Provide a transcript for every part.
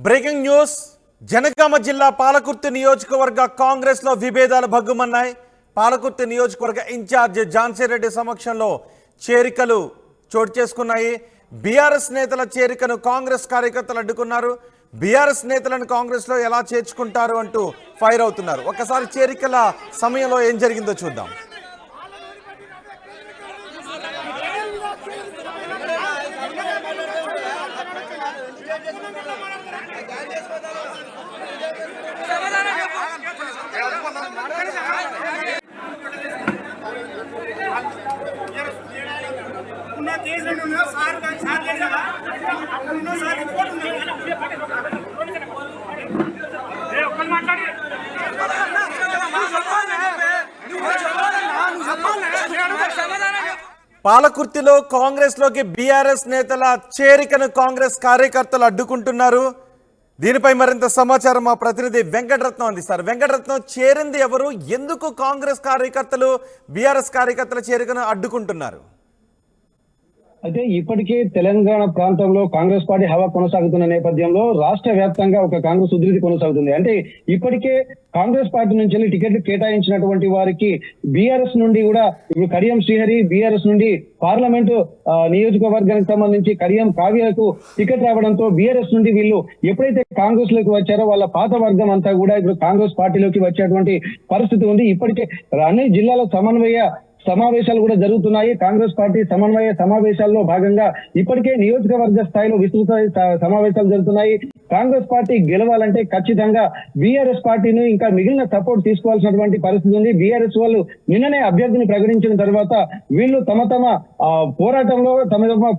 Breaking news. Janagama జిల్లా పాలకుర్తి నియోజకవర్గ కాంగ్రెస్ లో విభేదాలు భగ్గుమన్నాయి. పాలకుర్తి నియోజకవర్గ ఇన్ఛార్జ్ ఝాన్సీ రెడ్డి సమక్షంలో చేరికలు చోటు చేసుకున్నాయి. బీఆర్ఎస్ నేతల చేరికను కాంగ్రెస్ కార్యకర్తలు అడ్డుకున్నారు. బీఆర్ఎస్ నేతలను కాంగ్రెస్ లో ఎలా చేర్చుకుంటారు అంటూ ఫైర్ అవుతున్నారు. ఒకసారి చేరికల సమయంలో ఏం జరిగిందో చూద్దాం. పాలకుర్తిలో కాంగ్రెస్ లోకి బీఆర్ఎస్ నేతల చేరికను కాంగ్రెస్ కార్యకర్తలు అడ్డుకుంటున్నారు. దీనిపై మరింత సమాచారం మా ప్రతినిధి వెంకటరత్నం అందిస్తారు. వెంకటరత్నం, చేరింది ఎవరు? ఎందుకు కాంగ్రెస్ కార్యకర్తలు బీఆర్ఎస్ కార్యకర్తల చేరికను అడ్డుకుంటున్నారు? అయితే ఇప్పటికే తెలంగాణ ప్రాంతంలో కాంగ్రెస్ పార్టీ హవా కొనసాగుతున్న నేపథ్యంలో రాష్ట్ర వ్యాప్తంగా ఒక కాంగ్రెస్ ఉధృతి కొనసాగుతుంది. అంటే ఇప్పటికే కాంగ్రెస్ పార్టీ నుంచి టికెట్లు కేటాయించినటువంటి వారికి బీఆర్ఎస్ నుండి కూడా ఇప్పుడు కడియం శ్రీహరి, బీఆర్ఎస్ నుండి పార్లమెంటు నియోజకవర్గానికి సంబంధించి కడియం కావ్యకు టికెట్ రావడంతో బీఆర్ఎస్ నుండి వీళ్ళు ఎప్పుడైతే కాంగ్రెస్ లోకి వచ్చారో వాళ్ళ పాత వర్గం అంతా కూడా ఇప్పుడు కాంగ్రెస్ పార్టీలోకి వచ్చేటువంటి పరిస్థితి ఉంది. ఇప్పటికే అన్ని జిల్లాల సమన్వయ సమావేశాలు కూడా జరుగుతున్నాయి. కాంగ్రెస్ పార్టీ సమన్వయ సమావేశాల్లో భాగంగా ఇప్పటికే నియోజకవర్గ స్థాయిలో విస్తృత సమావేశాలు జరుగుతున్నాయి. కాంగ్రెస్ పార్టీ గెలవాలంటే ఖచ్చితంగా బీఆర్ఎస్ పార్టీని ఇంకా మిగిలిన సపోర్ట్ తీసుకోవాల్సినటువంటి పరిస్థితి ఉంది. బీఆర్ఎస్ వాళ్ళు నిన్ననే అభ్యర్థిని ప్రకటించిన తర్వాత వీళ్ళు తమ పోరాటంలో తమ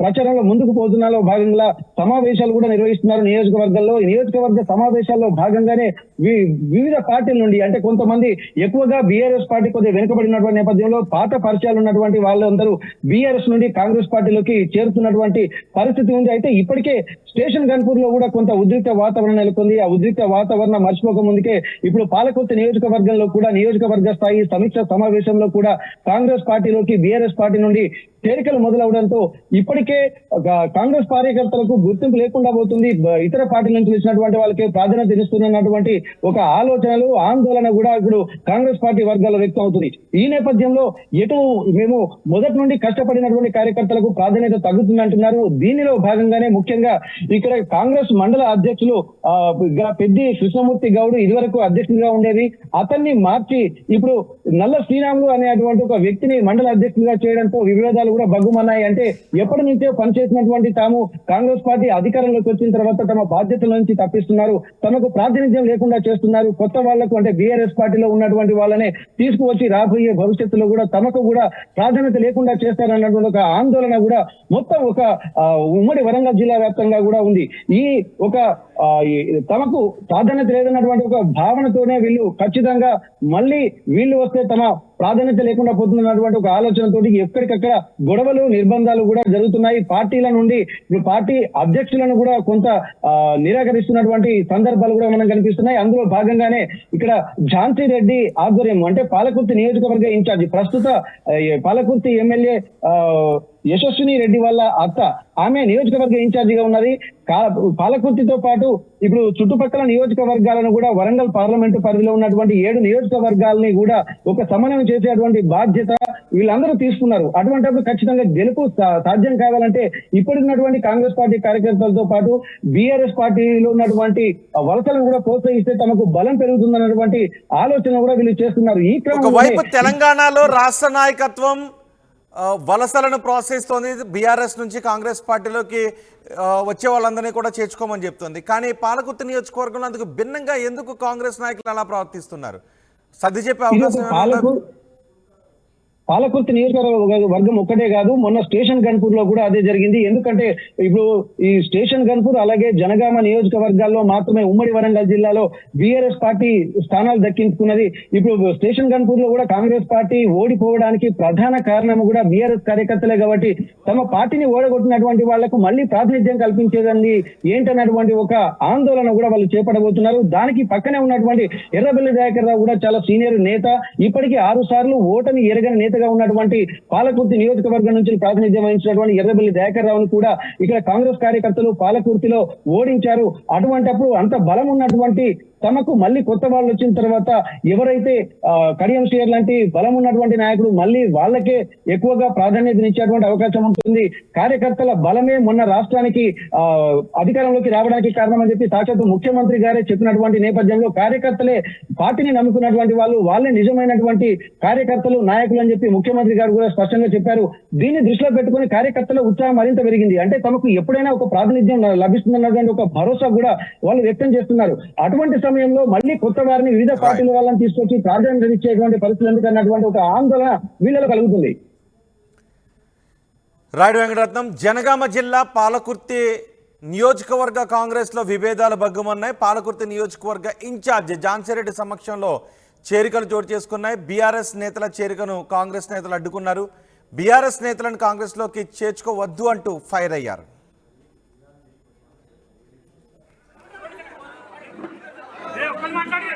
ప్రచారంలో ముందుకు పోతున్నలో భాగంగా సమావేశాలు కూడా నిర్వహిస్తున్నారు నియోజకవర్గంలో. నియోజకవర్గ సమావేశాల్లో భాగంగానే వివిధ పార్టీల నుండి, అంటే కొంతమంది ఎక్కువగా బీఆర్ఎస్ పార్టీ కొద్దిగా వెనుకబడినటువంటి నేపథ్యంలో పాత పరిచయాలు ఉన్నటువంటి వాళ్ళందరూ బీఆర్ఎస్ నుండి కాంగ్రెస్ పార్టీలోకి చేరుతున్నటువంటి పరిస్థితి ఉంది. అయితే ఇప్పటికే స్టేషన్ గన్పూర్ లో కూడా కొంత ఉద్రిక్త వాతావరణం నెలకొంది. ఆ ఉద్రిక్త వాతావరణం మర్చిపోక ముందుకే ఇప్పుడు పాలకుర్తి నియోజకవర్గంలో కూడా నియోజకవర్గ స్థాయి సమీక్ష సమావేశంలో కూడా కాంగ్రెస్ పార్టీలోకి బీఆర్ఎస్ పార్టీ నుండి చేరికలు మొదలవడంతో ఇప్పటికే కాంగ్రెస్ కార్యకర్తలకు గుర్తింపు లేకుండా పోతుంది. ఇతర పార్టీల నుంచి వచ్చినటువంటి వాళ్ళకి ప్రాధాన్యత ఇస్తున్నటువంటి ఒక ఆలోచనలు, ఆందోళన కూడా ఇప్పుడు కాంగ్రెస్ పార్టీ వర్గాల్లో వ్యక్తం అవుతుంది. ఈ నేపథ్యంలో మేము మొదటి నుండి కష్టపడినటువంటి కార్యకర్తలకు ప్రాధాన్యత తగ్గుతుందంటున్నారు. దీనిలో భాగంగానే ముఖ్యంగా ఇక్కడ కాంగ్రెస్ మండల అధ్యక్షులు పెద్ది కృష్ణమూర్తి గౌడ్ ఇదివరకు అధ్యక్షుడిగా ఉండేది, అతన్ని మార్చి ఇప్పుడు నల్ల శ్రీరాములు అనేటువంటి ఒక వ్యక్తిని మండల అధ్యక్షుడిగా చేయడంతో విభేదాలు కూడా భగ్గుమన్నాయి. అంటే ఎప్పటి నుంచో పనిచేసినటువంటి తాము కాంగ్రెస్ పార్టీ అధికారంలోకి వచ్చిన తర్వాత తమ బాధ్యతల నుంచి తప్పిస్తున్నారు, తమకు ప్రాతినిధ్యం లేకుండా చేస్తున్నారు, కొత్త వాళ్లకు అంటే బీఆర్ఎస్ పార్టీలో ఉన్నటువంటి వాళ్ళనే తీసుకువచ్చి రాబోయే భవిష్యత్తులో కూడా తమకు కూడా ప్రాధాన్యత లేకుండా చేస్తారన్నటువంటి ఒక ఆందోళన కూడా మొత్తం ఒక ఉమ్మడి వరంగల్ జిల్లా వ్యాప్తంగా కూడా ఉంది. ఈ ఒక తమకు ప్రాధాన్యత లేదన్నటువంటి ఒక భావనతోనే వీళ్ళు ఖచ్చితంగా మళ్ళీ వీళ్ళు వస్తే తమ ప్రాధాన్యత లేకుండా పోతున్నటువంటి ఒక ఆలోచనతోటి ఎక్కడికక్కడ గొడవలు, నిర్బంధాలు కూడా జరుగుతున్నాయి. పార్టీల నుండి ఇప్పుడు పార్టీ అధ్యక్షులను కూడా కొంత నిరాకరిస్తున్నటువంటి సందర్భాలు కూడా మనకు కనిపిస్తున్నాయి. అందులో భాగంగానే ఇక్కడ ఝాన్సీ రెడ్డి ఆధ్వర్యం, అంటే పాలకుర్తి నియోజకవర్గ ఇన్ఛార్జి, ప్రస్తుత పాలకుర్తి ఎమ్మెల్యే యశస్విని రెడ్డి వాళ్ళ అత్త, ఆమె నియోజకవర్గ ఇన్ఛార్జిగా ఉన్నది. పాలకుర్తితో పాటు ఇప్పుడు చుట్టుపక్కల నియోజకవర్గాలను కూడా వరంగల్ పార్లమెంటు పరిధిలో ఉన్నటువంటి 7 నియోజకవర్గాలని కూడా ఒక సమన్వయం చేసేటువంటి బాధ్యత వీళ్ళందరూ తీసుకున్నారు. అటువంటిప్పుడు ఖచ్చితంగా గెలుపు సాధ్యం కావాలంటే ఇప్పుడున్నటువంటి కాంగ్రెస్ పార్టీ కార్యకర్తలతో పాటు బీఆర్ఎస్ పార్టీలో ఉన్నటువంటి వలసలను కూడా ప్రోత్సహిస్తే తమకు బలం పెరుగుతుందన్నటువంటి ఆలోచన కూడా వీళ్ళు చేస్తున్నారు. ఈ క్రమంలో తెలంగాణలో రాష్ట్ర నాయకత్వం వలసలను ప్రోత్సహిస్తోంది. బీఆర్ఎస్ నుంచి కాంగ్రెస్ పార్టీలోకి వచ్చే వాళ్ళందరినీ కూడా చేర్చుకోమని చెప్తుంది. కానీ పాలకుర్తి నియోజకవర్గంలో అందుకు భిన్నంగా ఎందుకు కాంగ్రెస్ నాయకులు అలా ప్రవర్తిస్తున్నారు? సర్ది చెప్పే అవకాశం పాలకుర్తి నియోజకవర్గం ఒక్కటే కాదు, మొన్న స్టేషన్ గన్పూర్ లో కూడా అదే జరిగింది. ఎందుకంటే ఇప్పుడు ఈ స్టేషన్ గన్పూర్ అలాగే జనగామ నియోజకవర్గాల్లో మాత్రమే ఉమ్మడి వరంగల్ జిల్లాలో బీఆర్ఎస్ పార్టీ స్థానాలు దక్కించుకున్నది. ఇప్పుడు స్టేషన్ గన్పూర్ లో కూడా కాంగ్రెస్ పార్టీ ఓడిపోవడానికి ప్రధాన కారణం కూడా బీఆర్ఎస్ కార్యకర్తలే కాబట్టి తమ పార్టీని ఓడగొట్టినటువంటి వాళ్లకు మళ్ళీ ప్రాతినిధ్యం కల్పించేదండి ఏంటన్నటువంటి ఒక ఆందోళన కూడా వాళ్ళు చేపట్టబోతున్నారు. దానికి పక్కనే ఉన్నటువంటి ఎర్రబెల్లి దయాకర్ రావు కూడా చాలా సీనియర్ నేత, ఇప్పటికీ 6 సార్లు ఓటమి ఎరగని నేత గా ఉన్నటువంటి పాలకుర్తి నియోజకవర్గం నుంచి ప్రాతినిధ్యం వహించినటువంటి ఎర్రబెల్లి దయాకర్ రావును కూడా ఇక్కడ కాంగ్రెస్ కార్యకర్తలు పాలకుర్తిలో ఓడించారు. అటువంటప్పుడు అంత బలం ఉన్నటువంటి తమకు మళ్ళీ కొత్త వాళ్ళు వచ్చిన తర్వాత ఎవరైతే కడియం శ్రీయర్ లాంటి బలం ఉన్నటువంటి నాయకుడు మళ్ళీ వాళ్ళకే ఎక్కువగా ప్రాధాన్యతనిచ్చేటువంటి అవకాశం ఉంటుంది. కార్యకర్తల బలమే మొన్న రాష్ట్రానికి అధికారంలోకి రావడానికి కారణం అని చెప్పి సాక్షాత్తు ముఖ్యమంత్రి గారే చెప్పినటువంటి నేపథ్యంలో కార్యకర్తలే పార్టీని నమ్ముకున్నటువంటి వాళ్ళే నిజమైనటువంటి కార్యకర్తలు నాయకులు అని చెప్పి ముఖ్యమంత్రి గారు కూడా స్పష్టంగా చెప్పారు. దీన్ని దృష్టిలో పెట్టుకుని కార్యకర్తల ఉత్సాహం మరింత పెరిగింది. అంటే తమకు ఎప్పుడైనా ఒక ప్రాతినిధ్యం లభిస్తుందన్నటువంటి ఒక భరోసా కూడా వాళ్ళు వ్యక్తం చేస్తున్నారు. అటువంటి సమయంలో మళ్ళీ కొత్త వారిని వివిధ పార్టీల వాళ్ళని తీసుకొచ్చి ప్రాధాన్యత ఇచ్చేటువంటి పరిస్థితులు ఎందుకన్నటువంటి ఒక ఆందోళన వీళ్ళలో కలుగుతుంది. రాయుడు వెంకటరత్నం, జనగామ జిల్లా పాలకుర్తి నియోజకవర్గ కాంగ్రెస్లో విభేదాలు భగ్గుమన్నాయి. పాలకుర్తి నియోజకవర్గ ఇన్ఛార్జ్ ఝాన్సీరెడ్డి సమక్షంలో చేరికలు చోటు చేసుకున్నాయి. బీఆర్ఎస్ నేతల చేరికను కాంగ్రెస్ నేతలు అడ్డుకున్నారు. బీఆర్ఎస్ నేతలను కాంగ్రెస్లోకి చేర్చుకోవద్దు అంటూ ఫైర్ అయ్యారు. మాట్లాడి